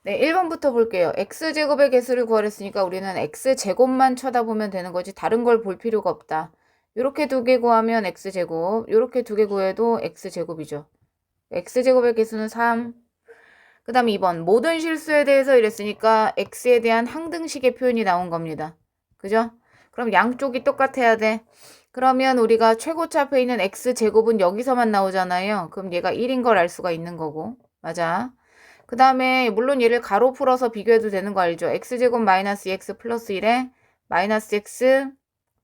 네, 1번부터 볼게요. x제곱의 개수를 구하랬으니까 우리는 x제곱만 쳐다보면 되는 거지 다른 걸 볼 필요가 없다. 요렇게 두 개 구하면 x제곱, 요렇게 두 개 구해도 x제곱이죠. x제곱의 개수는 3. 그 다음 2번. 모든 실수에 대해서 이랬으니까 x에 대한 항등식의 표현이 나온 겁니다. 그죠? 그럼 양쪽이 똑같아야 돼. 그러면 우리가 최고차 앞에 있는 x제곱은 여기서만 나오잖아요. 그럼 얘가 1인 걸 알 수가 있는 거고. 맞아. 그 다음에 물론 얘를 가로 풀어서 비교해도 되는 거 알죠? x제곱 마이너스 2x 플러스 1에 마이너스 x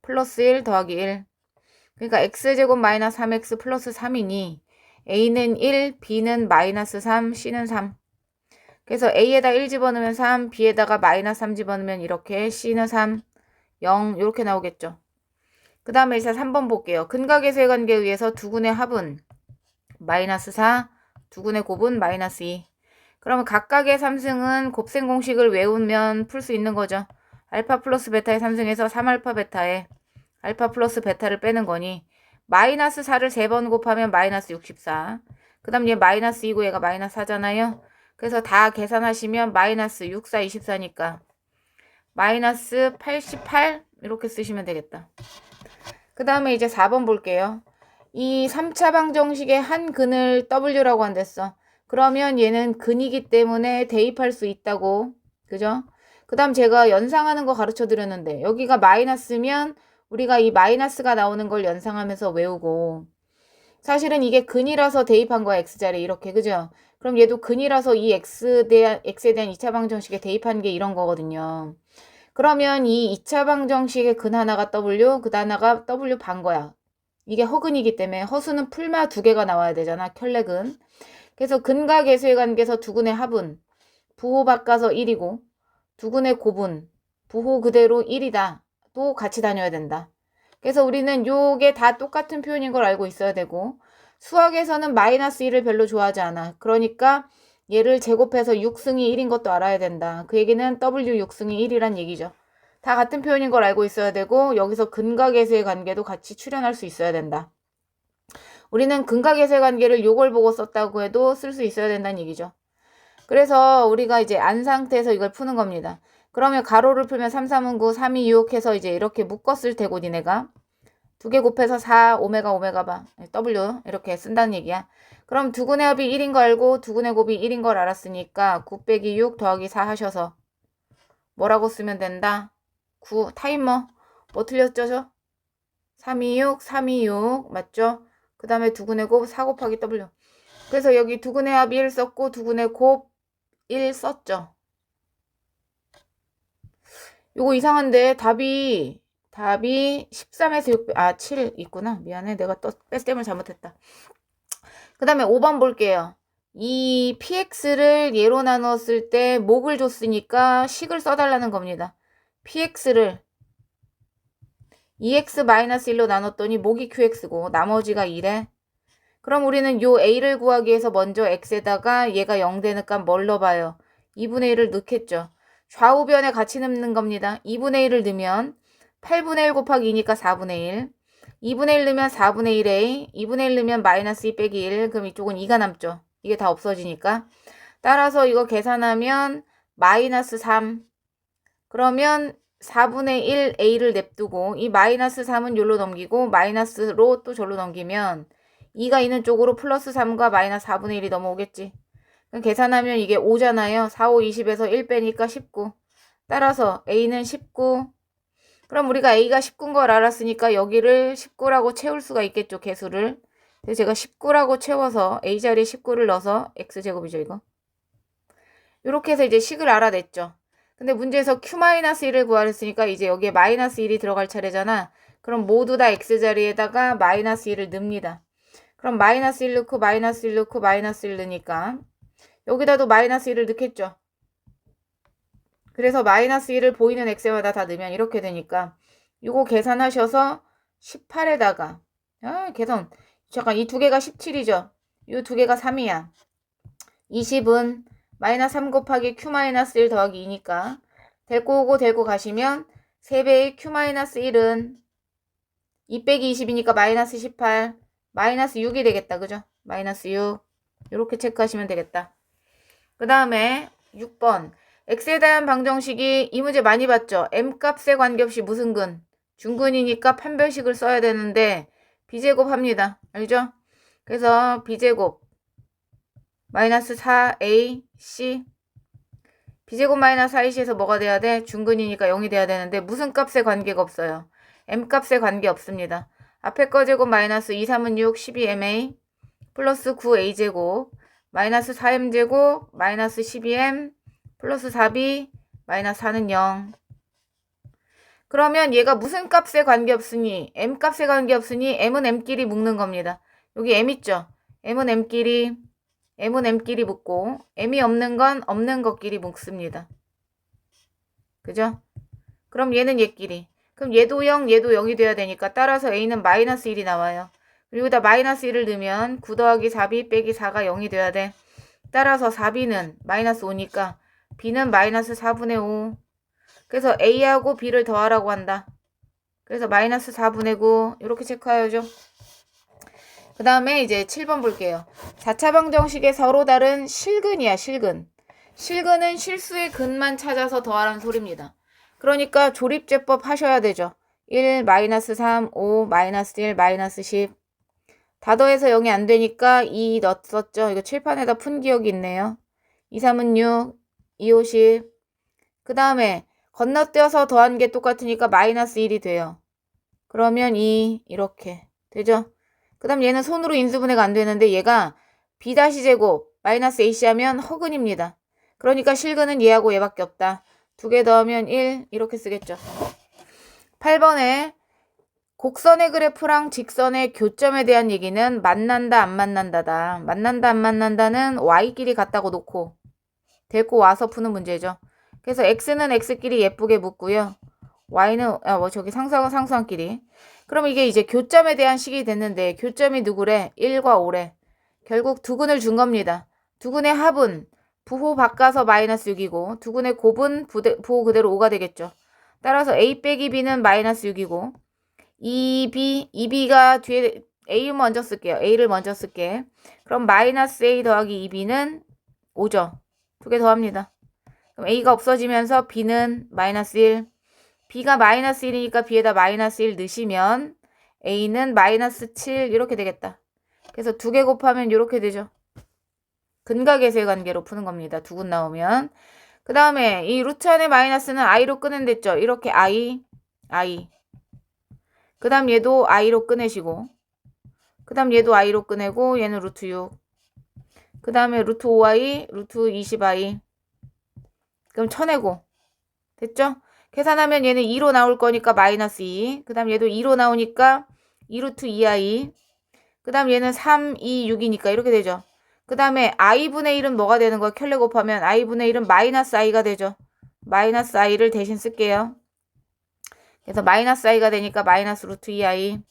플러스 1 더하기 1. 그러니까 x제곱 마이너스 3x 플러스 3이니 a는 1, b는 마이너스 3, c는 3. 그래서 a에다 1 집어넣으면 3, b에다가 마이너스 3 집어넣으면 이렇게 c는 3, 0 이렇게 나오겠죠. 그 다음에 이제 3번 볼게요. 근각계수의 관계에 의해서 두근의 합은 마이너스 4, 두근의 곱은 마이너스 2. 그러면 각각의 삼승은 곱셈 공식을 외우면 풀 수 있는 거죠. 알파 플러스 베타의 삼승에서 3알파 베타에 알파 플러스 베타를 빼는 거니 마이너스 4를 3번 곱하면 마이너스 64. 그 다음 얘 마이너스 2고 얘가 마이너스 4잖아요. 그래서 다 계산하시면 마이너스 6, 4, 24니까 마이너스 88 이렇게 쓰시면 되겠다. 그 다음에 이제 4번 볼게요. 이 3차 방정식의 한 근을 W라고 한댔어. 그러면 얘는 근이기 때문에 대입할 수 있다고. 그죠? 그 다음 제가 연상하는 거 가르쳐 드렸는데 여기가 마이너스면 우리가 이 마이너스가 나오는 걸 연상하면서 외우고 사실은 이게 근이라서 대입한 거야 x자리 이렇게 그죠? 그럼 얘도 근이라서 이 x에 대한 2차 방정식에 대입한 게 이런 거거든요. 그러면 이 2차 방정식의 근 하나가 w, 그 하나가 w 반 거야. 이게 허근이기 때문에 허수는 풀마 두 개가 나와야 되잖아. 켤레근. 그래서 근과 계수의 관계에서 두 근의 합은 부호 바꿔서 1이고 두 근의 곱은 부호 그대로 1이다. 또 같이 다녀야 된다. 그래서 우리는 요게 다 똑같은 표현인 걸 알고 있어야 되고 수학에서는 마이너스 1을 별로 좋아하지 않아. 그러니까 얘를 제곱해서 6승이 1인 것도 알아야 된다. 그 얘기는 W 6승이 1이란 얘기죠. 다 같은 표현인 걸 알고 있어야 되고 여기서 근과 계수의 관계도 같이 출현할 수 있어야 된다. 우리는 근과 계수의 관계를 요걸 보고 썼다고 해도 쓸 수 있어야 된다는 얘기죠. 그래서 우리가 이제 안 상태에서 이걸 푸는 겁니다. 그러면 가로를 풀면 3, 3은 9, 3, 2, 6 해서 이제 이렇게 묶었을 테고 니네가 두 개 곱해서 4, 오메가 봐. W 이렇게 쓴다는 얘기야. 그럼 두근의 합이 1인 거 알고 두근의 곱이 1인 걸 알았으니까 9 빼기 6 더하기 4 하셔서 뭐라고 쓰면 된다? 9 타이머 뭐 틀렸죠? 저? 326, 326 맞죠? 그 다음에 두근의 곱 4 곱하기 W. 그래서 여기 두근의 합 1 썼고 두근의 곱 1 썼죠. 요거 이상한데 답이 13에서 6, 7 있구나. 미안해. 내가 또 뺄셈을 잘못했다. 그 다음에 5번 볼게요. 이 px를 예로 나눴을 때 목을 줬으니까 식을 써달라는 겁니다. px를 2x-1로 나눴더니 목이 qx고 나머지가 2래. 그럼 우리는 요 a를 구하기 위해서 먼저 x에다가 얘가 0 되니까 뭘 넣어봐요? 2분의 1을 넣겠죠. 좌우변에 같이 넣는 겁니다. 2분의 1을 넣으면 8분의 1 곱하기 2니까 4분의 1. 2분의 1 넣으면 4분의 1a. 2분의 1 넣으면 마이너스 2 빼기 1. 그럼 이쪽은 2가 남죠. 이게 다 없어지니까. 따라서 이거 계산하면 마이너스 3. 그러면 4분의 1a를 냅두고 이 마이너스 3은 여기로 넘기고 마이너스로 또 저로 넘기면 2가 있는 쪽으로 플러스 3과 마이너스 4분의 1이 넘어오겠지. 그럼 계산하면 이게 5잖아요. 4, 5, 20에서 1 빼니까 19. 따라서 a는 19. 그럼 우리가 a가 19인 걸 알았으니까 여기를 19라고 채울 수가 있겠죠. 개수를. 그래서 제가 19라고 채워서 a 자리에 19를 넣어서 x제곱이죠. 이거. 이렇게 해서 이제 식을 알아냈죠. 근데 문제에서 q-1을 구하랬으니까 이제 여기에 마이너스 1이 들어갈 차례잖아. 그럼 모두 다 x자리에다가 마이너스 1을 넣습니다. 그럼 마이너스 1 넣고 마이너스 1 넣고 마이너스 1 넣으니까 여기다도 마이너스 1을 넣겠죠. 그래서 마이너스 1을 보이는 x마다 다 넣으면 이렇게 되니까 이거 계산하셔서 18에다가 계산 잠깐 이 두 개가 17이죠. 이 두 개가 3이야. 20은 마이너스 3 곱하기 q-1 더하기 2니까 데리고 오고 데리고 가시면 3배의 q-1은 2 빼기 20이니까 마이너스 18 마이너스 6이 되겠다. 그죠? 마이너스 6 이렇게 체크하시면 되겠다. 그 다음에 6번. x에 대한 방정식이 이 문제 많이 봤죠? m값에 관계없이 무슨 근? 중근이니까 판별식을 써야 되는데 b제곱 합니다. 알죠? 그래서 b제곱 마이너스 4ac b제곱 마이너스 4ac에서 뭐가 돼야 돼? 중근이니까 0이 돼야 되는데 무슨 값에 관계가 없어요. m값에 관계 없습니다. 앞에 거 제곱 마이너스 2, 3은 6, 12ma 플러스 9a제곱 마이너스 4m제곱 마이너스 12m 플러스 4b 마이너스 4는 0. 그러면 얘가 무슨 값에 관계없으니 m값에 관계없으니 m은 m끼리 묶는 겁니다. 여기 m 있죠? m은 m끼리 묶고 m이 없는 건 없는 것끼리 묶습니다. 그죠? 그럼 얘는 얘끼리. 그럼 얘도 0, 얘도 0이 돼야 되니까 따라서 a는 마이너스 1이 나와요. 그리고 다 마이너스 1을 넣으면 9 더하기 4b 빼기 4가 0이 돼야 돼. 따라서 4b는 마이너스 5니까 b는 마이너스 4분의 5. 그래서 a하고 b를 더하라고 한다. 그래서 마이너스 4분의 9 이렇게 체크해야죠. 그 다음에 이제 7번 볼게요. 4차 방정식의 서로 다른 실근이야, 실근. 실근은 실수의 근만 찾아서 더하라는 소리입니다. 그러니까 조립제법 하셔야 되죠. 1, 마이너스 3, 5, 마이너스 1, 마이너스 10. 다 더해서 0이 안 되니까 2 넣었었죠. 이거 칠판에다 푼 기억이 있네요. 2, 3은 6, 2, 5, 10. 그 다음에 건너뛰어서 더한 게 똑같으니까 마이너스 1이 돼요. 그러면 2 이렇게 되죠. 그 다음 얘는 손으로 인수분해가 안 되는데 얘가 b-제곱 마이너스 ac 하면 허근입니다. 그러니까 실근은 얘하고 얘밖에 없다. 두 개 더하면 1 이렇게 쓰겠죠. 8번에 곡선의 그래프랑 직선의 교점에 대한 얘기는 만난다 안 만난다다. 만난다 안 만난다는 y끼리 같다고 놓고 데리고 와서 푸는 문제죠. 그래서 x는 x끼리 예쁘게 묶고요. y는 저기 상수항끼리. 그럼 이게 이제 교점에 대한 식이 됐는데 교점이 누구래? 1과 5래. 결국 두근을 준 겁니다. 두근의 합은 부호 바꿔서 마이너스 6이고 두근의 곱은 부호 그대로 5가 되겠죠. 따라서 a 빼기 b는 마이너스 6이고 2b가 뒤에 a 먼저 쓸게요. a를 먼저 쓸게. 그럼 마이너스 a 더하기 2b는 5죠. 두 개 더합니다. 그럼 a가 없어지면서 b는 마이너스 1. b가 마이너스 1이니까 b에다 마이너스 1 넣으시면 a는 마이너스 7 이렇게 되겠다. 그래서 두 개 곱하면 이렇게 되죠. 근각에서의 관계로 푸는 겁니다. 두근 나오면. 그 다음에 이 루트 안에 마이너스는 i로 꺼낸댔죠. 이렇게 i. 그 다음 얘도 i로 꺼내시고 그 다음 얘도 i로 꺼내고 얘는 루트 6. 그 다음에 루트 5i, 루트 20i. 그럼 쳐내고 됐죠? 계산하면 얘는 2로 나올 거니까 마이너스 2. 그 다음 얘도 2로 나오니까 2루트 2i. 그 다음 얘는 3, 2, 6이니까 이렇게 되죠. 그 다음에 i분의 1은 뭐가 되는 거야? 켤레 곱하면 i분의 1은 마이너스 i가 되죠. 마이너스 i를 대신 쓸게요. 그래서 마이너스 i가 되니까 마이너스 루트 2i.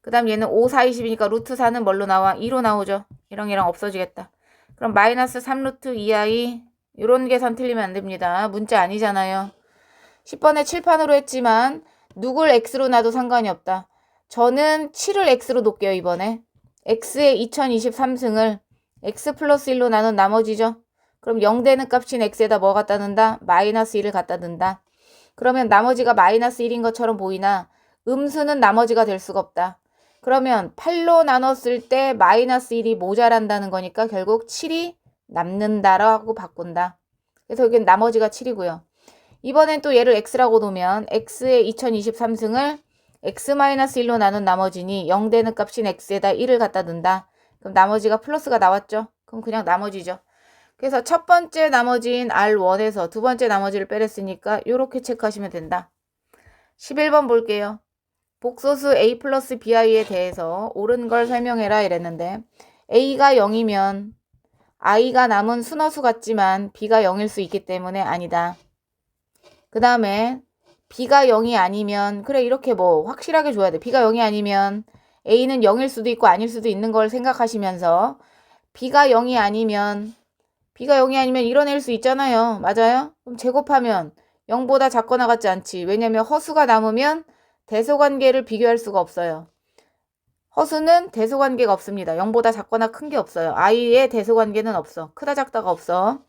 그 다음 얘는 5, 4, 20이니까 루트 4는 뭘로 나와? 2로 나오죠. 이랑 없어지겠다. 그럼 마이너스 3루트 2i. 이런 계산 틀리면 안 됩니다. 문자 아니잖아요. 10번에 칠판으로 했지만 누굴 x로 놔도 상관이 없다. 저는 7을 x로 놓을게요. 이번에. x의 2023승을 x 플러스 1로 나눈 나머지죠. 그럼 0 되는 값인 x에다 뭐 갖다 넣는다? 마이너스 1을 갖다 넣는다. 그러면 나머지가 마이너스 1인 것처럼 보이나 음수는 나머지가 될 수가 없다. 그러면 8로 나눴을 때 마이너스 1이 모자란다는 거니까 결국 7이 남는다라고 바꾼다. 그래서 여기는 나머지가 7이고요. 이번엔 또 얘를 x라고 놓으면 x의 2023승을 x-1로 나눈 나머지니 0 되는 값인 x에다 1을 갖다 넣는다. 그럼 나머지가 플러스가 나왔죠? 그럼 그냥 나머지죠. 그래서 첫 번째 나머지인 R1에서 두 번째 나머지를 빼냈으니까 이렇게 체크하시면 된다. 11번 볼게요. 복소수 a 플러스 bi에 대해서 옳은 걸 설명해라 이랬는데 a가 0이면 i가 남은 순허수 같지만 b가 0일 수 있기 때문에 아니다. 그 다음에 b가 0이 아니면 그래 이렇게 뭐 확실하게 줘야 돼. b가 0이 아니면 a는 0일 수도 있고 아닐 수도 있는 걸 생각하시면서 b가 0이 아니면 이뤄낼 수 있잖아요. 맞아요? 그럼 제곱하면 0보다 작거나 같지 않지. 왜냐면 허수가 남으면 대소관계를 비교할 수가 없어요. 허수는 대소관계가 없습니다. 0보다 작거나 큰 게 없어요. i의 대소관계는 없어. 크다 작다가 없어.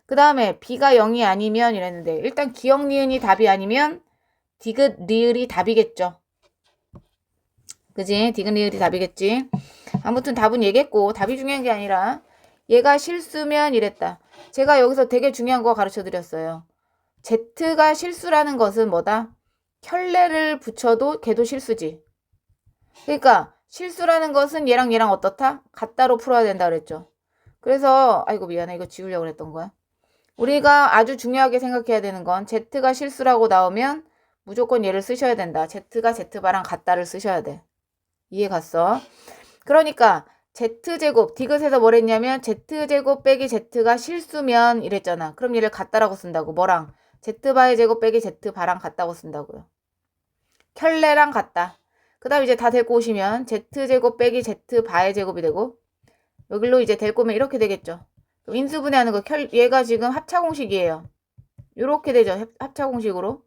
그 다음에 B가 0이 아니면 이랬는데 일단 기역 니은이 답이 아니면 디귿 리을이 답이겠죠. 그지? 디귿 리을이 답이겠지. 아무튼 답은 얘겠고 답이 중요한 게 아니라 얘가 실수면 이랬다. 제가 여기서 되게 중요한 거 가르쳐 드렸어요. Z가 실수라는 것은 뭐다? 켤레를 붙여도 걔도 실수지. 그러니까 실수라는 것은 얘랑 얘랑 어떻다? 같다로 풀어야 된다 그랬죠. 그래서 아이고 미안해 이거 지우려고 그랬던 거야. 우리가 아주 중요하게 생각해야 되는 건 Z가 실수라고 나오면 무조건 얘를 쓰셔야 된다. Z가 Z바랑 같다를 쓰셔야 돼. 이해 갔어? 그러니까 Z제곱 디귿에서 뭘 했냐면 Z제곱 빼기 Z가 실수면 이랬잖아. 그럼 얘를 같다라고 쓴다고. 뭐랑? Z바의 제곱 빼기 Z바랑 같다고 쓴다고요. 켤레랑 같다. 그 다음 이제 다 데리고 오시면 Z제곱 빼기 Z바의 제곱이 되고 여기로 이제 데리고 오면 이렇게 되겠죠. 인수분해하는 거 얘가 지금 합차공식이에요. 이렇게 되죠. 합차공식으로.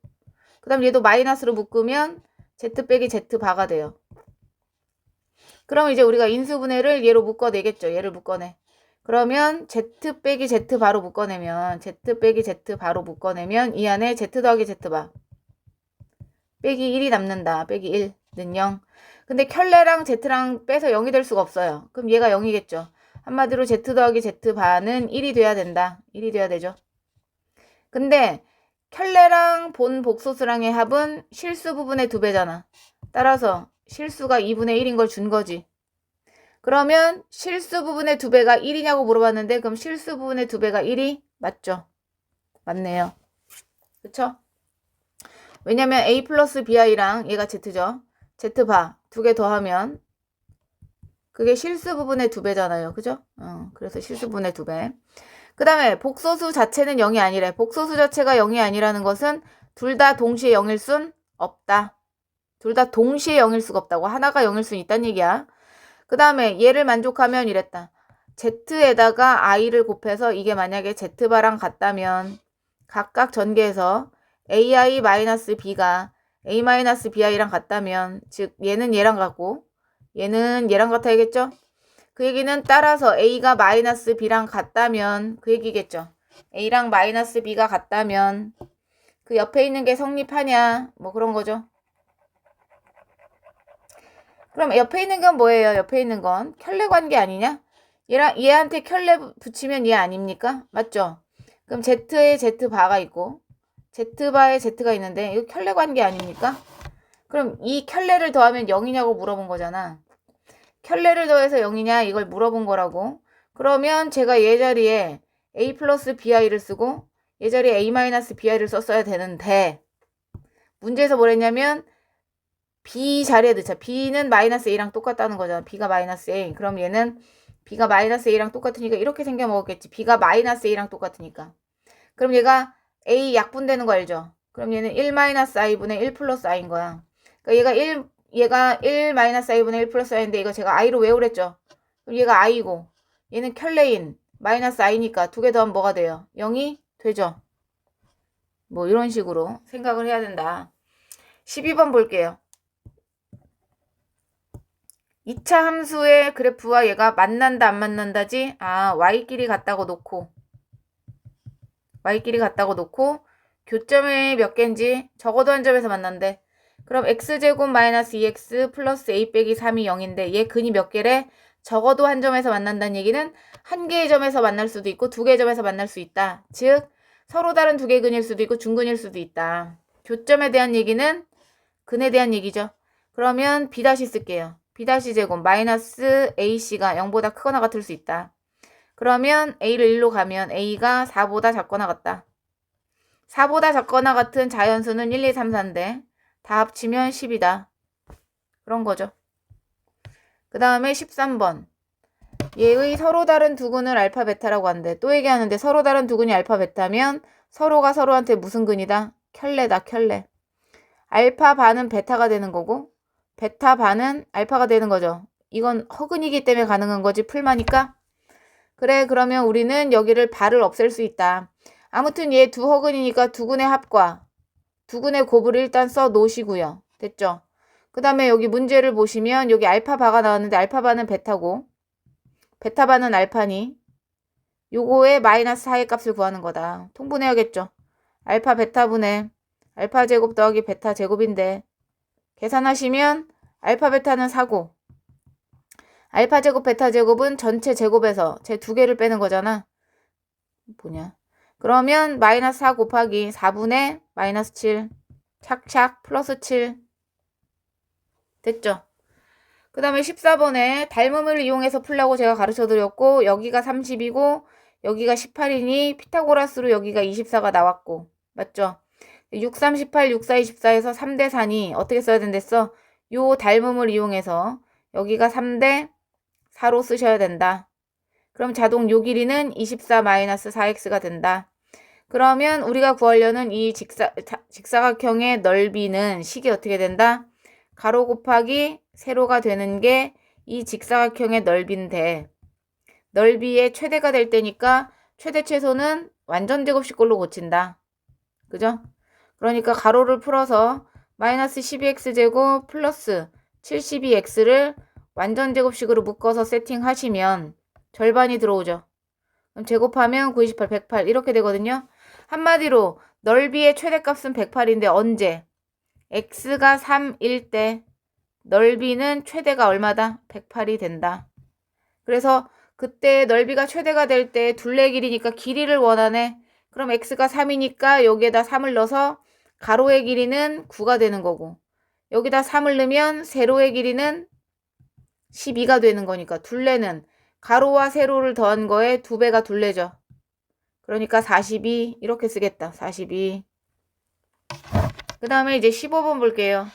그 다음 얘도 마이너스로 묶으면 Z 빼기 Z바가 돼요. 그럼 이제 우리가 인수분해를 얘로 묶어내겠죠. 얘를 묶어내. 그러면 Z 빼기 Z바로 묶어내면 Z 빼기 Z바로 묶어내면 이 안에 Z 더하기 Z바 빼기 1이 남는다. 빼기 1는 0. 근데 켤레랑 Z랑 빼서 0이 될 수가 없어요. 그럼 얘가 0이겠죠. 한마디로 Z 더하기 Z바는 1이 돼야 된다. 1이 돼야 되죠. 근데 켤레랑 본 복소수랑의 합은 실수 부분의 2배잖아. 따라서 실수가 2분의 1인 걸 준 거지. 그러면 실수 부분의 2배가 1이냐고 물어봤는데 그럼 실수 부분의 2배가 1이 맞죠? 맞네요. 그쵸? 왜냐면 A 플러스 BI랑 얘가 Z죠. Z바 2개 더하면 그게 실수 부분의 2배잖아요. 그죠? 그래서 실수 부분의 2배. 그 다음에 복소수 자체는 0이 아니래. 복소수 자체가 0이 아니라는 것은 둘 다 동시에 0일 순 없다. 둘 다 동시에 0일 수가 없다고. 하나가 0일 순 있다는 얘기야. 그 다음에 얘를 만족하면 이랬다. Z에다가 I를 곱해서 이게 만약에 Z바랑 같다면 각각 전개해서 AI-B가 A-BI랑 같다면 즉 얘는 얘랑 같고 얘는 얘랑 같아야겠죠? 그 얘기는 따라서 A가 마이너스 B랑 같다면 그 얘기겠죠. A랑 마이너스 B가 같다면 그 옆에 있는 게 성립하냐 뭐 그런 거죠. 그럼 옆에 있는 건 뭐예요? 옆에 있는 건 켤레 관계 아니냐? 얘한테 켤레 붙이면 얘 아닙니까? 맞죠? 그럼 Z에 Z바가 있고 Z바에 Z가 있는데 이거 켤레 관계 아닙니까? 그럼 이 켤레를 더하면 0이냐고 물어본 거잖아. 켤레를 더해서 0이냐 이걸 물어본 거라고. 그러면 제가 얘 자리에 A 플러스 BI를 쓰고 얘 자리에 A 마이너스 BI를 썼어야 되는데 문제에서 뭘 했냐면 B 자리에 넣자. B는 마이너스 A랑 똑같다는 거잖아. B가 마이너스 A. 그럼 얘는 B가 마이너스 A랑 똑같으니까 이렇게 생겨 먹었겠지. B가 마이너스 A랑 똑같으니까. 그럼 얘가 A 약분되는 거 알죠? 그럼 얘는 1 마이너스 I분의 1 플러스 I인 거야. 그러니까 얘가 1 마이너스 I분의 1 플러스 I인데 이거 제가 I로 외우랬죠? 그럼 얘가 I고 얘는 켤레인 마이너스 I니까 2개 더하면 뭐가 돼요? 0이 되죠? 뭐 이런 식으로 생각을 해야 된다. 12번 볼게요. 2차 함수의 그래프와 얘가 만난다 안 만난다지? y끼리 같다고 놓고 교점이 몇 개인지 적어도 한 점에서 만난대. 그럼 x제곱 마이너스 2x 플러스 a 빼기 3이 0인데 얘 근이 몇 개래? 적어도 한 점에서 만난다는 얘기는 한 개의 점에서 만날 수도 있고 두 개의 점에서 만날 수 있다. 즉 서로 다른 두 개의 근일 수도 있고 중근일 수도 있다. 교점에 대한 얘기는 근에 대한 얘기죠. 그러면 b 다시 쓸게요. b 다시 제곱 마이너스 ac가 0보다 크거나 같을 수 있다. 그러면 a를 1로 가면 a가 4보다 작거나 같다. 4보다 작거나 같은 자연수는 1, 2, 3, 4인데 다 합치면 10이다. 그런 거죠. 그 다음에 13번. 얘의 서로 다른 두 근을 알파 베타라고 한대. 또 얘기하는데 서로 다른 두 근이 알파 베타면 서로가 서로한테 무슨 근이다? 켤레다 켤레. 알파 반은 베타가 되는 거고 베타 반은 알파가 되는 거죠. 이건 허근이기 때문에 가능한 거지 풀마니까. 그래 그러면 우리는 여기를 발을 없앨 수 있다. 아무튼 얘 두 허근이니까 두 근의 합과 두 근의 곱을 일단 써 놓으시고요. 됐죠? 그 다음에 여기 문제를 보시면 여기 알파 바가 나왔는데 알파 바는 베타고 베타 바는 알파니 요거의 마이너스 4의 값을 구하는 거다. 통분해야겠죠. 알파 베타분의 알파 제곱 더하기 베타 제곱인데 계산하시면 알파 베타는 4고 알파 제곱 베타 제곱은 전체 제곱에서 제 두 개를 빼는 거잖아. 뭐냐. 그러면 마이너스 4 곱하기 4분의 마이너스 7 착착 플러스 7 됐죠? 그 다음에 14번에 닮음을 이용해서 풀라고 제가 가르쳐 드렸고 여기가 30이고 여기가 18이니 피타고라스로 여기가 24가 나왔고 맞죠? 6, 3, 18, 6, 4, 24에서 3대 4니 어떻게 써야 된댔어? 요 닮음을 이용해서 여기가 3대 4로 쓰셔야 된다. 그럼 자동 요 길이는 24-4x가 된다. 그러면 우리가 구하려는 이 직사각형의 넓이는 식이 어떻게 된다? 가로 곱하기 세로가 되는 게 이 직사각형의 넓이인데 넓이의 최대가 될 때니까 최대 최소는 완전 제곱식꼴로 고친다. 그죠? 그러니까 가로를 풀어서 마이너스 12x제곱 플러스 72x를 완전 제곱식으로 묶어서 세팅하시면 절반이 들어오죠. 그럼 제곱하면 9, 28, 108 이렇게 되거든요. 한마디로 넓이의 최대값은 108인데 언제? x가 3일 때 넓이는 최대가 얼마다? 108이 된다. 그래서 그때 넓이가 최대가 될 때 둘레 길이니까 길이를 원하네. 그럼 x가 3이니까 여기에다 3을 넣어서 가로의 길이는 9가 되는 거고 여기다 3을 넣으면 세로의 길이는 12가 되는 거니까 둘레는 가로와 세로를 더한 거에 2배가 둘레죠. 그러니까 42 이렇게 쓰겠다. 42. 그 다음에 이제 15번 볼게요.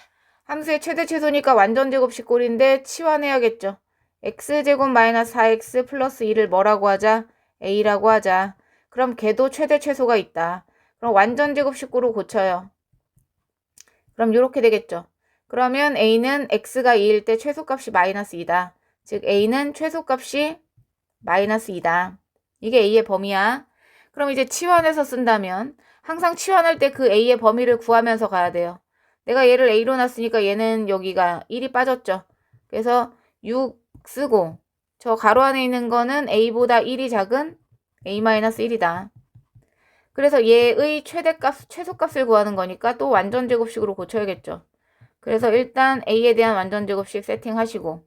함수의 최대 최소니까 완전 제곱식 꼴인데 치환해야겠죠. x제곱 마이너스 4x 플러스 2를 뭐라고 하자? a라고 하자. 그럼 걔도 최대 최소가 있다. 그럼 완전 제곱식으로 고쳐요. 그럼 이렇게 되겠죠. 그러면 a는 x가 2일 때 최소값이 마이너스 2다. 즉 a는 최소값이 마이너스 2다. 이게 a의 범위야. 그럼 이제 치환해서 쓴다면 항상 치환할 때 그 a의 범위를 구하면서 가야 돼요. 내가 얘를 a로 놨으니까 얘는 여기가 1이 빠졌죠. 그래서 6 쓰고 저 가로 안에 있는 거는 a보다 1이 작은 a-1이다. 그래서 얘의 최대값, 최소값을 구하는 거니까 또 완전 제곱식으로 고쳐야겠죠. 그래서 일단 a에 대한 완전 제곱식 세팅하시고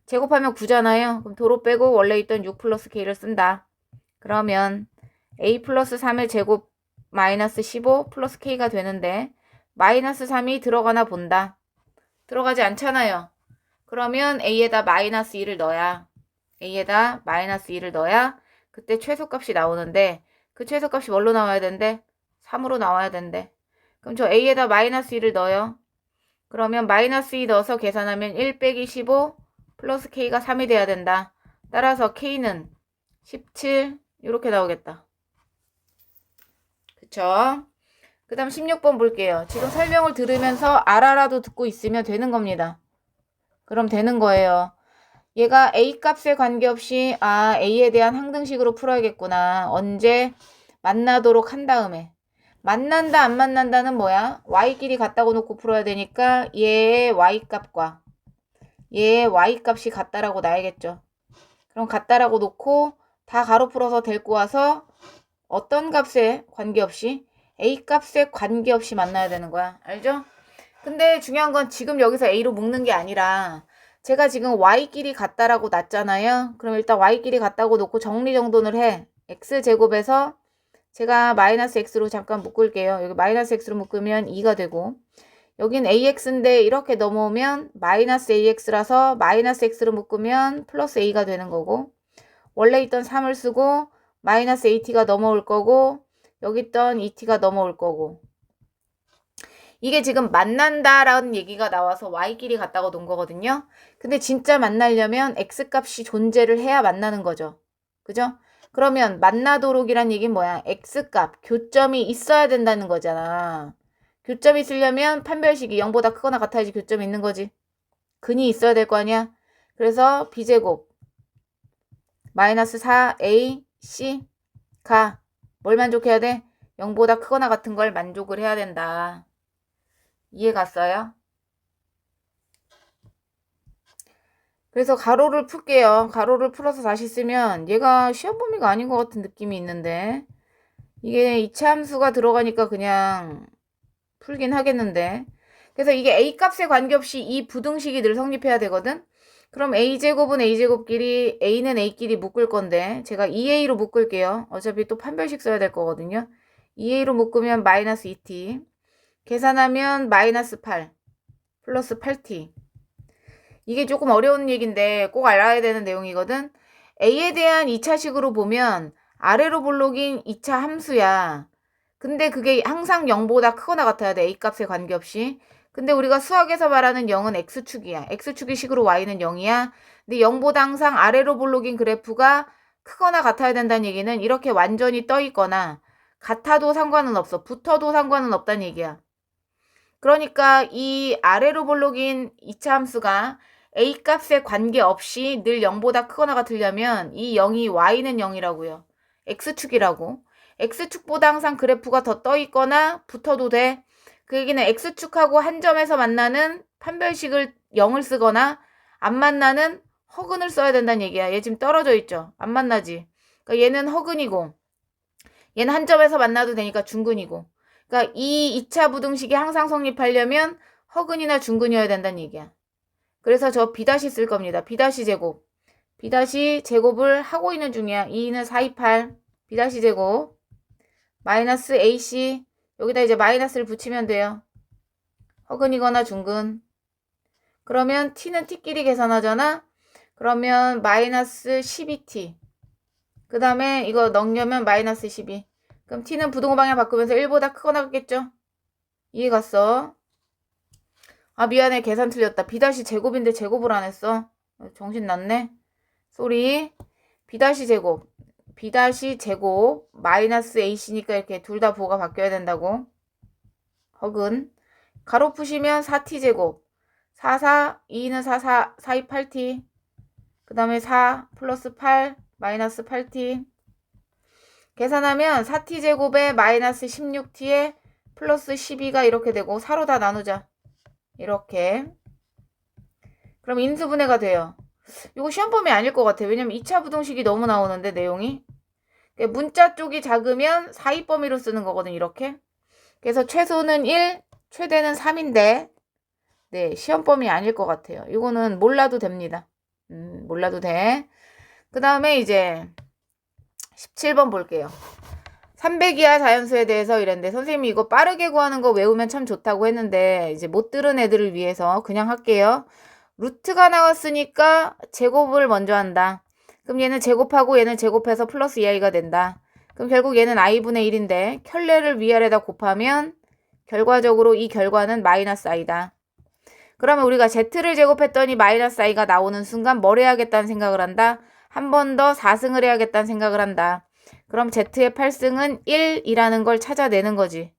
제곱하면 9잖아요. 그럼 도로 빼고 원래 있던 6 플러스 k를 쓴다. 그러면 a 플러스 3의 제곱 마이너스 15 플러스 k가 되는데 마이너스 3이 들어가나 본다. 들어가지 않잖아요. 그러면 a에다 마이너스 2를 넣어야 a에다 마이너스 2를 넣어야 그때 최소값이 나오는데 그 최소값이 뭘로 나와야 된대? 3으로 나와야 된대. 그럼 저 a에다 마이너스 2를 넣어요. 그러면 마이너스 2 넣어서 계산하면 1 빼기 15 플러스 k가 3이 돼야 된다. 따라서 k는 17 이렇게 나오겠다. 그쵸? 그 다음 16번 볼게요. 지금 설명을 들으면서 알아라도 듣고 있으면 되는 겁니다. 그럼 되는 거예요. 얘가 a 값에 관계없이 a에 대한 항등식으로 풀어야겠구나. 언제? 만나도록 한 다음에. 만난다 안 만난다는 뭐야? y끼리 같다고 놓고 풀어야 되니까 얘의 y값과 얘의 y값이 같다라고 놔야겠죠. 그럼 같다라고 놓고 다 가로 풀어서 데리고 와서 어떤 값에 관계없이 a 값에 관계없이 만나야 되는 거야. 알죠? 근데 중요한 건 지금 여기서 a로 묶는 게 아니라 제가 지금 y끼리 같다라고 놨잖아요. 그럼 일단 y끼리 같다고 놓고 정리정돈을 해. x제곱에서 제가 마이너스 x로 잠깐 묶을게요. 여기 마이너스 x로 묶으면 2가 되고 여긴 ax인데 이렇게 넘어오면 마이너스 ax라서 마이너스 x로 묶으면 플러스 a가 되는 거고 원래 있던 3을 쓰고 마이너스 at가 넘어올 거고 여기 있던 et가 넘어올 거고 이게 지금 만난다라는 얘기가 나와서 y끼리 같다고 놓은 거거든요. 근데 진짜 만나려면 x값이 존재를 해야 만나는 거죠. 그죠? 그러면 만나도록이란 얘기는 뭐야? x값, 교점이 있어야 된다는 거잖아. 교점이 있으려면 판별식이 0보다 크거나 같아야지 교점이 있는 거지. 근이 있어야 될 거 아니야? 그래서 b제곱 마이너스 4ac가 뭘 만족해야 돼? 0보다 크거나 같은 걸 만족을 해야 된다. 이해 갔어요? 그래서 가로를 풀게요. 가로를 풀어서 다시 쓰면 얘가 시험 범위가 아닌 것 같은 느낌이 있는데 이게 이차 함수가 들어가니까 그냥 풀긴 하겠는데. 그래서 이게 a 값에 관계없이 이 부등식이 늘 성립해야 되거든. 그럼 a제곱은 a제곱끼리 a는 a끼리 묶을 건데 제가 2a로 묶을게요. 어차피 또 판별식 써야 될 거거든요. 2a로 묶으면 마이너스 2t 계산하면 마이너스 8 플러스 8t. 이게 조금 어려운 얘기인데 꼭 알아야 되는 내용이거든. a에 대한 2차식으로 보면 아래로 볼록인 2차 함수야. 근데 그게 항상 0보다 크거나 같아야 돼. a 값에 관계없이. 근데 우리가 수학에서 말하는 0은 x축이야. x축의 식으로 y는 0이야. 근데 0보다 항상 아래로 볼록인 그래프가 크거나 같아야 된다는 얘기는 이렇게 완전히 떠 있거나 같아도 상관은 없어. 붙어도 상관은 없다는 얘기야. 그러니까 이 아래로 볼록인 2차 함수가 a 값에 관계없이 늘 0보다 크거나 같으려면 이 0이 y는 0이라고요. x축이라고. x축보다 항상 그래프가 더 떠 있거나 붙어도 돼. 그 얘기는 x축하고 한 점에서 만나는 판별식을 0을 쓰거나 안 만나는 허근을 써야 된다는 얘기야. 얘 지금 떨어져 있죠. 안 만나지. 그러니까 얘는 허근이고 얘는 한 점에서 만나도 되니까 중근이고. 그러니까 이 2차 부등식이 항상 성립하려면 허근이나 중근이어야 된다는 얘기야. 그래서 저 B' 쓸 겁니다. B' 제곱. B' 제곱을 하고 있는 중이야. 2는 428. B' 제곱. 마이너스 AC. 여기다 이제 마이너스를 붙이면 돼요. 허근이거나 중근. 그러면 T는 T끼리 계산하잖아. 그러면 마이너스 12T. 그 다음에 이거 넣으려면 마이너스 12. 그럼 T는 부등호 방향 바꾸면서 1보다 크거나 같겠죠? 이해 갔어? 아 미안해 계산 틀렸다. B' 제곱인데 제곱을 안 했어. 정신 났네. 쏘리. B' 제곱. B' 제곱 마이너스 AC니까 이렇게 둘 다 부호가 바뀌어야 된다고. 허근. 가로 푸시면 4T 제곱. 44, 2는 44, 428T. 그 다음에 4 플러스 8 마이너스 8T. 계산하면 4t 제곱에 마이너스 16t에 플러스 12가 이렇게 되고 4로 다 나누자. 이렇게. 그럼 인수분해가 돼요. 이거 시험범위 아닐 것 같아. 왜냐면 2차 부등식이 너무 나오는데 내용이. 문자 쪽이 작으면 사입범위로 쓰는 거거든. 이렇게. 그래서 최소는 1, 최대는 3인데 네 시험범위 아닐 것 같아요. 이거는 몰라도 됩니다. 몰라도 돼. 그 다음에 이제 17번 볼게요. 300이하 자연수에 대해서 이랬는데 선생님이 이거 빠르게 구하는 거 외우면 참 좋다고 했는데 이제 못 들은 애들을 위해서 그냥 할게요. 루트가 나왔으니까 제곱을 먼저 한다. 그럼 얘는 제곱하고 얘는 제곱해서 플러스 2i가 된다. 그럼 결국 얘는 i분의 1인데 켤레를 위아래다 곱하면 결과적으로 이 결과는 마이너스 i다. 그러면 우리가 z를 제곱했더니 마이너스 i가 나오는 순간 뭘 해야겠다는 생각을 한다. 한 번 더 4승을 해야겠다는 생각을 한다. 그럼 z의 8승은 1이라는 걸 찾아내는 거지.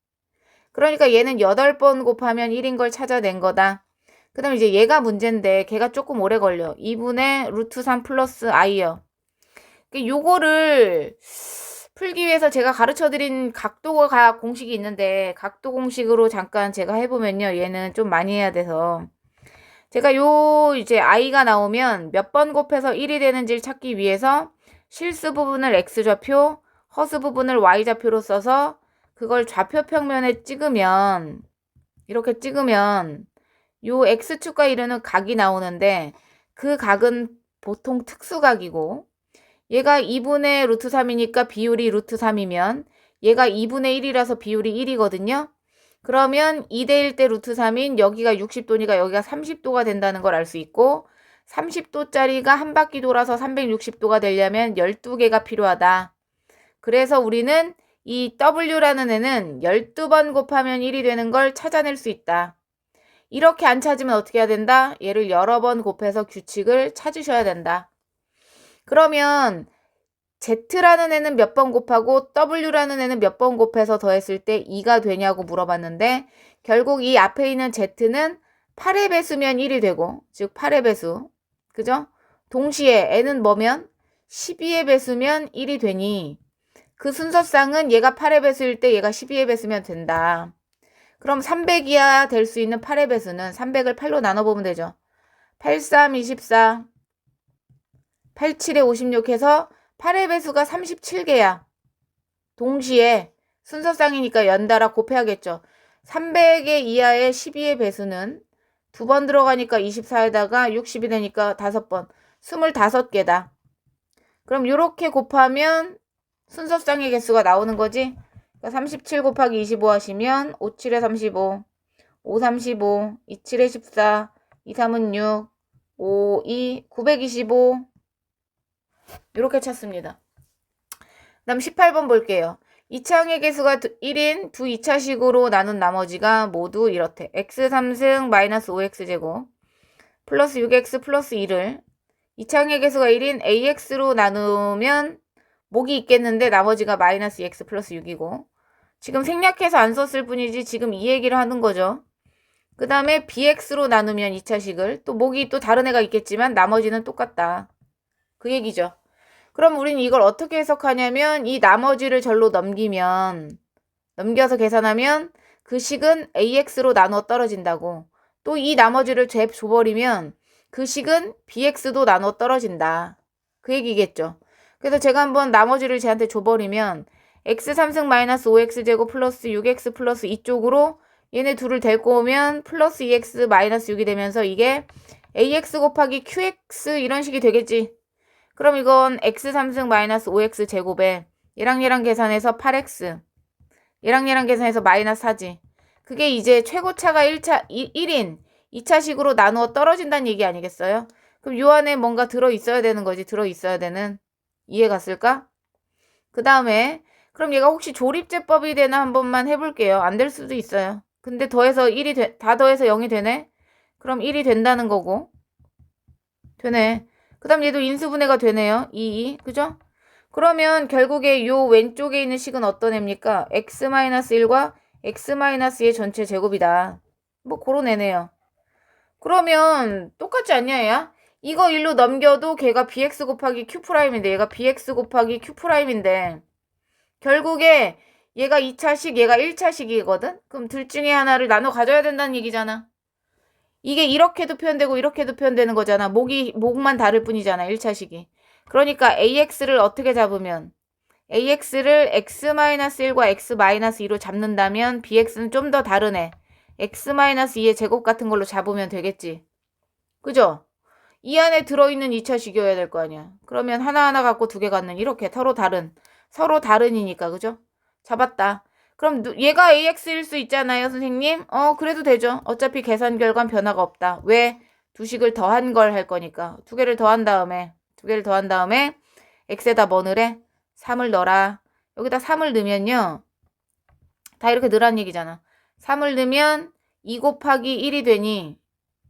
그러니까 얘는 8번 곱하면 1인 걸 찾아낸 거다. 그 다음에 이제 얘가 문제인데 걔가 조금 오래 걸려. 2분의 루트 3 플러스 i요. 요거를 풀기 위해서 제가 가르쳐드린 각도가 공식이 있는데 각도 공식으로 잠깐 제가 해보면요. 얘는 좀 많이 해야 돼서 제가 요 이제 i가 나오면 몇 번 곱해서 1이 되는지를 찾기 위해서 실수 부분을 x좌표, 허수 부분을 y좌표로 써서 그걸 좌표 평면에 찍으면 이렇게 찍으면 요 x축과 이루는 각이 나오는데 그 각은 보통 특수각이고 얘가 2분의 루트 3이니까 비율이 루트 3이면 얘가 2분의 1이라서 비율이 1이거든요. 그러면 2대1 대 루트 3인 여기가 60도니까 여기가 30도가 된다는 걸 알 수 있고 30도짜리가 한 바퀴 돌아서 360도가 되려면 12개가 필요하다. 그래서 우리는 이 W라는 애는 12번 곱하면 1이 되는 걸 찾아낼 수 있다. 이렇게 안 찾으면 어떻게 해야 된다? 얘를 여러 번 곱해서 규칙을 찾으셔야 된다. 그러면 Z라는 애는 몇 번 곱하고 W라는 애는 몇 번 곱해서 더했을 때 2가 되냐고 물어봤는데 결국 이 앞에 있는 Z는 8의 배수면 1이 되고 즉 8의 배수 그죠? 동시에 N은 뭐면 12의 배수면 1이 되니 그 순서상은 얘가 8의 배수일 때 얘가 12의 배수면 된다. 그럼 300이야 될 수 있는 8의 배수는 300을 8로 나눠보면 되죠. 8, 3, 24 87에 56 해서 8의 배수가 37개야. 동시에 순서쌍이니까 연달아 곱해야겠죠. 300의 이하의 12의 배수는 두 번 들어가니까 24에다가 60이 되니까 5번. 25개다. 그럼 이렇게 곱하면 순서쌍의 개수가 나오는 거지. 그러니까 37 곱하기 25 하시면 5, 7에 35, 5, 35, 2, 7에 14, 2, 3은 6, 5, 2, 925 이렇게 찾습니다. 다음 18번 볼게요. 2차항의 개수가 1인 두 2차식으로 나눈 나머지가 모두 이렇대. x 3승 마이너스 5x제곱 플러스 6x 플러스 2를 2차항의 개수가 1인 ax로 나누면 목이 있겠는데 나머지가 마이너스 2x 플러스 6이고 지금 생략해서 안 썼을 뿐이지 지금 이 얘기를 하는 거죠. 그 다음에 bx로 나누면 2차식을 또 목이 또 다른 애가 있겠지만 나머지는 똑같다. 그 얘기죠. 그럼 우리는 이걸 어떻게 해석하냐면 이 나머지를 절로 넘겨서 계산하면 그 식은 ax로 나누어 떨어진다고. 또 이 나머지를 줘버리면 그 식은 bx도 나누어 떨어진다. 그 얘기겠죠. 그래서 제가 한번 나머지를 쟤한테 줘버리면 x 3승 마이너스 5x제곱 플러스 6x 플러스 2쪽으로 얘네 둘을 데리고 오면 플러스 2x 마이너스 6이 되면서 이게 ax 곱하기 qx 이런 식이 되겠지. 그럼 이건 x 3승 마이너스 5x 제곱에 얘랑 계산해서 8x 얘랑 계산해서 마이너스 4지. 그게 이제 최고차가 1인 2차식으로 나누어 떨어진다는 얘기 아니겠어요? 그럼 요 안에 뭔가 들어있어야 되는 거지. 들어있어야 되는. 이해 갔을까? 그 다음에 그럼 얘가 혹시 조립제법이 되나 한 번만 해볼게요. 안 될 수도 있어요. 근데 더해서 1이 다 더해서 0이 되네? 그럼 1이 된다는 거고. 되네. 그 다음 얘도 인수분해가 되네요. 2, 그죠? 그러면 결국에 요 왼쪽에 있는 식은 어떤 애입니까? x-1과 x-의 전체 제곱이다. 뭐 그런 애네요. 그러면 똑같지 않냐 얘야? 이거 1로 넘겨도 걔가 bx 곱하기 q'인데 얘가 bx 곱하기 q'인데 결국에 얘가 2차식 얘가 1차식이거든? 그럼 둘 중에 하나를 나눠 가져야 된다는 얘기잖아. 이게 이렇게도 표현되고 이렇게도 표현되는 거잖아. 목만 다를 뿐이잖아. 1차식이. 그러니까 AX를 어떻게 잡으면 AX를 X-1과 X-2로 잡는다면 BX는 좀 더 다른 애. X-2의 제곱 같은 걸로 잡으면 되겠지. 그죠? 이 안에 들어있는 2차식이어야 될 거 아니야. 그러면 하나하나 갖고 두 개 갖는 이렇게 서로 다른이니까 그죠? 잡았다. 그럼 얘가 AX일 수 있잖아요, 선생님. 그래도 되죠. 어차피 계산 결과는 변화가 없다. 왜? 두 식을 더한 걸 할 거니까. 두 개를 더한 다음에 X에다 뭐 넣으래? 3을 넣어라. 여기다 3을 넣으면요. 다 이렇게 넣으란 얘기잖아. 3을 넣으면 2 곱하기 1이 되니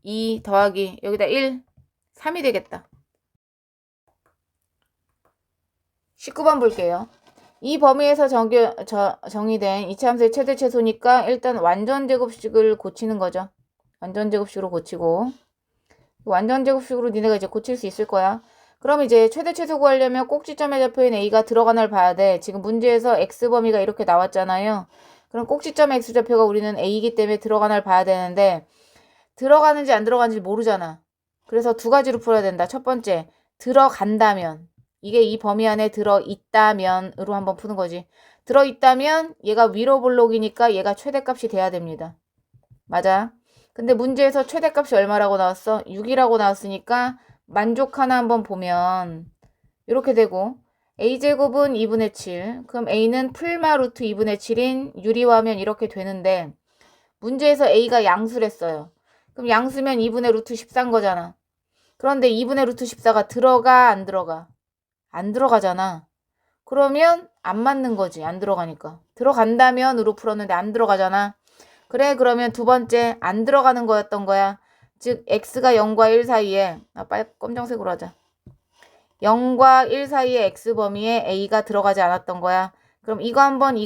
2 더하기 여기다 1, 3이 되겠다. 19번 볼게요. 이 범위에서 정의된 이차함수의 최대 최소니까 일단 완전제곱식을 고치는 거죠. 완전제곱식으로 고치고 완전제곱식으로 니네가 이제 고칠 수 있을 거야. 그럼 이제 최대 최소 구하려면 꼭지점에 잡혀있는 A가 들어가나를 봐야 돼. 지금 문제에서 X범위가 이렇게 나왔잖아요. 그럼 꼭지점 X좌표가 우리는 A이기 때문에 들어가나를 봐야 되는데 들어가는지 안 들어가는지 모르잖아. 그래서 두 가지로 풀어야 된다. 첫 번째, 들어간다면 이게 이 범위 안에 들어있다면으로 한번 푸는 거지. 들어있다면 얘가 위로 볼록이니까 얘가 최대값이 돼야 됩니다. 맞아. 근데 문제에서 최대값이 얼마라고 나왔어? 6이라고 나왔으니까 만족하나 한번 보면 이렇게 되고 a제곱은 2분의 7. 그럼 a는 풀마 루트 2분의 7인 유리화하면 이렇게 되는데 문제에서 a가 양수랬어요. 그럼 양수면 2분의 루트 14인 거잖아. 그런데 2분의 루트 14가 들어가 안 들어가? 안 들어가잖아. 그러면 안 맞는 거지. 안 들어가니까. 들어간다면으로 풀었는데 안 들어가잖아. 그래 그러면 두 번째 안 들어가는 거였던 거야. 즉 x가 0과 1 사이에 빨리 검정색으로 하자. 0과 1 사이의 x범위에 a가 들어가지 않았던 거야. 그럼 이거 한번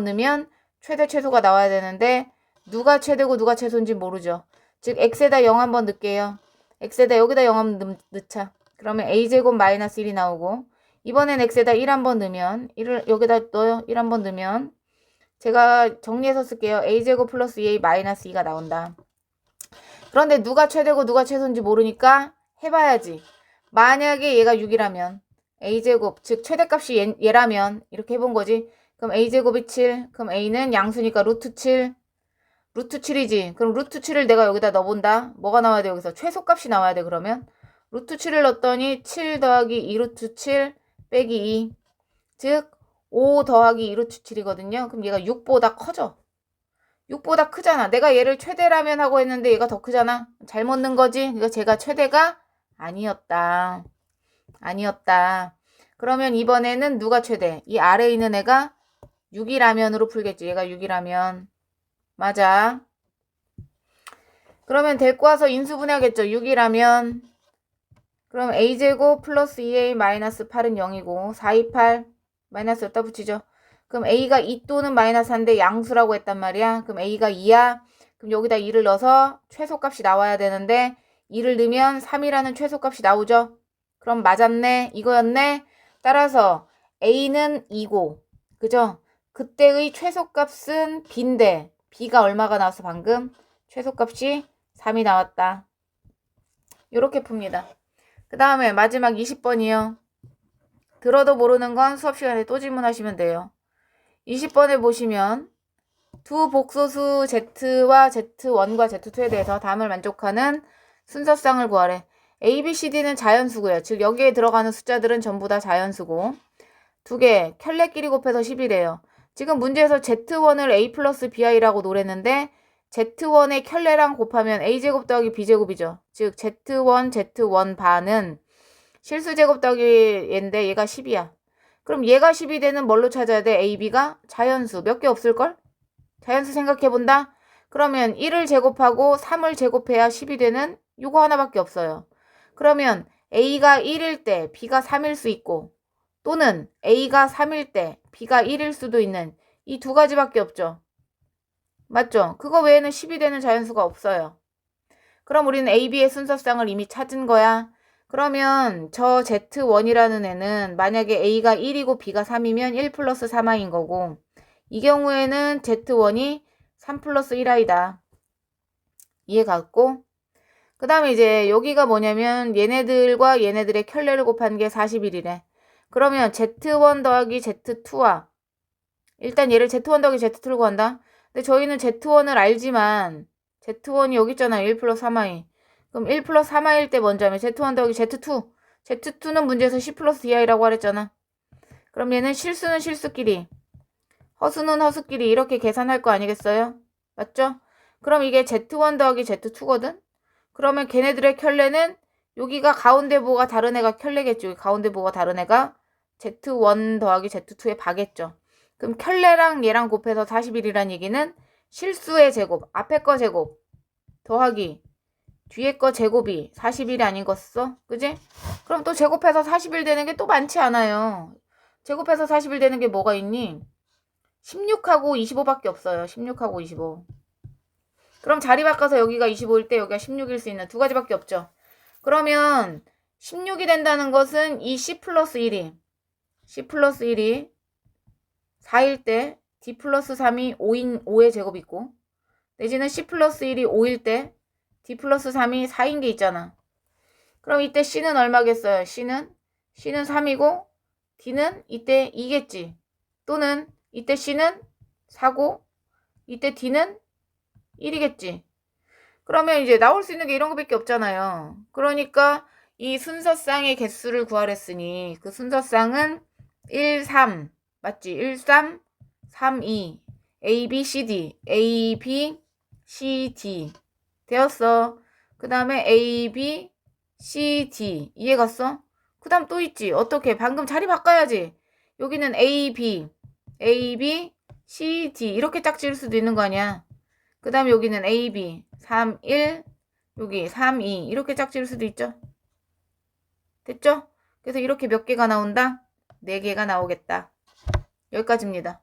넣으면 최대 최소가 나와야 되는데 누가 최대고 누가 최소인지 모르죠. 즉 x에다 0 한번 넣을게요. x에다 여기다 0 한번 넣자. 그러면 a제곱 마이너스 1이 나오고 이번엔 x에다 1 한번 넣으면 1을 여기다 넣어요. 1 한번 넣으면 제가 정리해서 쓸게요. a제곱 플러스 2a 마이너스 2가 나온다. 그런데 누가 최대고 누가 최소인지 모르니까 해봐야지. 만약에 얘가 6이라면 a제곱, 즉 최대값이 얘라면 이렇게 해본 거지. 그럼 a제곱이 7, 그럼 a는 양수니까 루트 7, 루트 7이지. 그럼 루트 7을 내가 여기다 넣어본다. 뭐가 나와야 돼? 여기서 최소값이 나와야 돼. 그러면 루트 7을 넣었더니 7 더하기 2 루트 7 빼기 2, 즉 5 더하기 2 루트 7이거든요. 그럼 얘가 6보다 커져. 6보다 크잖아. 내가 얘를 최대라면 하고 했는데 얘가 더 크잖아. 잘못 넣은 거지. 그러니까 제가 최대가 아니었다. 아니었다. 그러면 이번에는 누가 최대? 이 아래에 있는 애가 6이라면으로 풀겠지. 얘가 6이라면. 맞아. 그러면 데리고 와서 인수분해하겠죠. 6이라면. 그럼 a제곱 플러스 2a 마이너스 8은 0이고 4, 2, 8 마이너스 여기다 붙이죠. 그럼 a가 2 또는 마이너스 1인데 양수라고 했단 말이야. 그럼 a가 2야. 그럼 여기다 2를 넣어서 최소값이 나와야 되는데 2를 넣으면 3이라는 최소값이 나오죠. 그럼 맞았네. 이거였네. 따라서 a는 2고 그죠? 그때의 최소값은 b인데 b가 얼마가 나왔어 방금? 최소값이 3이 나왔다. 요렇게 풉니다. 그 다음에 마지막 20번이요. 들어도 모르는 건 수업 시간에 또 질문하시면 돼요. 20번에 보시면 두 복소수 Z와 Z1과 Z2에 대해서 다음을 만족하는 순서쌍을 구하래. A, B, C, D는 자연수고요. 즉 여기에 들어가는 숫자들은 전부 다 자연수고 두 개 켤레끼리 곱해서 10이래요. 지금 문제에서 Z1을 A 플러스 BI라고 노랬는데 Z1의 켤레랑 곱하면 A제곱 더하기 B제곱이죠. 즉 Z1, Z1 반은 실수제곱 더하기 얘인데 얘가 10이야. 그럼 얘가 10이 되는 뭘로 찾아야 돼? A, B가 자연수 몇 개 없을걸? 자연수 생각해본다? 그러면 1을 제곱하고 3을 제곱해야 10이 되는 요거 하나밖에 없어요. 그러면 A가 1일 때 B가 3일 수 있고 또는 A가 3일 때 B가 1일 수도 있는 이 두 가지밖에 없죠. 맞죠? 그거 외에는 10이 되는 자연수가 없어요. 그럼 우리는 A, B의 순서쌍을 이미 찾은 거야. 그러면 저 Z1이라는 애는 만약에 A가 1이고 B가 3이면 1 플러스 3i인 거고 이 경우에는 Z1이 3 플러스 1i다. 이해 갔고 그 다음에 이제 여기가 뭐냐면 얘네들과 얘네들의 켤레를 곱한 게 41이래. 그러면 Z1 더하기 Z2와 일단 얘를 Z1 더하기 Z2를 구한다. 근데 저희는 Z1을 알지만 Z1이 여기 있잖아요. 1 플러스 3i. 그럼 1 플러스 3i일 때 먼저 하면 Z1 더하기 Z2. Z2는 문제에서 10 플러스 2i라고 하랬잖아. 그럼 얘는 실수는 실수끼리, 허수는 허수끼리 이렇게 계산할 거 아니겠어요? 맞죠? 그럼 이게 Z1 더하기 Z2거든? 그러면 걔네들의 켤레는 여기가 가운데 부호가 다른 애가 켤레겠죠. 가운데 부호가 다른 애가 Z1 더하기 Z2에 바겠죠. 그럼 켤레랑 얘랑 곱해서 41이란 얘기는 실수의 제곱, 앞에 거 제곱 더하기 뒤에 거 제곱이 41이 아닌 거였어? 그지? 그럼 또 제곱해서 41 되는 게 또 많지 않아요. 제곱해서 41 되는 게 뭐가 있니? 16하고 25밖에 없어요. 16하고 25. 그럼 자리 바꿔서 여기가 25일 때 여기가 16일 수 있는 두 가지밖에 없죠. 그러면 16이 된다는 것은 이 C 플러스 1이 4일 때 D 플러스 3이 5의 제곱이 있고 내지는 C 플러스 1이 5일 때 D 플러스 3이 4인 게 있잖아. 그럼 이때 C는 얼마겠어요? C는 3이고 D는 이때 2겠지. 또는 이때 C는 4고 이때 D는 1이겠지. 그러면 이제 나올 수 있는 게 이런 거밖에 없잖아요. 그러니까 이 순서쌍의 개수를 구하랬으니 그 순서쌍은 1, 3 맞지? 1, 3, 3, 2 A, B, C, D A, B, C, D 되었어. 그 다음에 A, B, C, D 이해 갔어? 그 다음 또 있지. 어떻게? 방금 자리 바꿔야지. 여기는 A, B, C, D 이렇게 짝지을 수도 있는 거 아니야. 그 다음에 여기는 A, B 3, 1 여기 3, 2 이렇게 짝지을 수도 있죠. 됐죠? 그래서 이렇게 몇 개가 나온다? 4개가 나오겠다. 여기까지입니다.